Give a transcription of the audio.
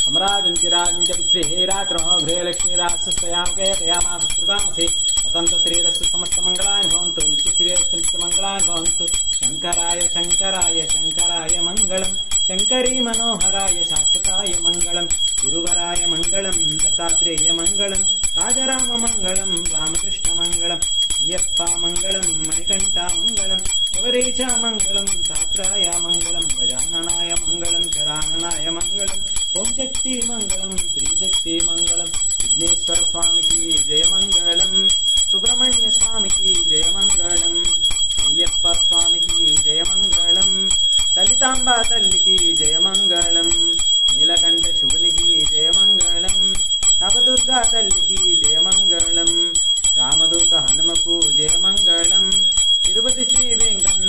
सम्राजन्तिराजं च पित्रे रात्रौ गृहलक्ष्मीरास्तयामकयतयामास सुतामसे वसन्तश्रीरस्तु समस्तमङ्गलानि भवन्तु नित्यश्रीरस्तु नित्यमङ्गलानि भवन्तु शङ्कराय शङ्कराय शङ्कराय मङ्गलम् शङ्करी मनोहराय शाश्वताय मङ्गलम् गुरुवराय मङ्गलम् दत्तात्रेय मङ्गलम् राजराम मङ्गलम् रामकृष्ण मङ्गलम् अय्यप्पा मङ्गलम् मणिकण्ठा मङ्गलम् शबरीश मङ्गलम् शास्त्राय मङ्गलम् गजाननाय मङ्गलम् चराननाय मङ्गलम् ओम शक्ति मङ्गलम् श्रीशक्ति मङ्गलम् विघ्नेश्वर स्वामी की जय मङ्गलम् सुब्रह्मण्य स्वामी की जय मङ्गलम् अय्यप्पा स्वामी की जय मङ्गलम् ललितांबा तल्ली की जय मङ्गलम् नीलकण्ठ शुगनि की जय मङ्गलम् नवदुर्गा तल्ली की जय मङ्गलम् रामदूत हनुमकु जय मङ्गलम् तिरुपति श्री वेंकన్న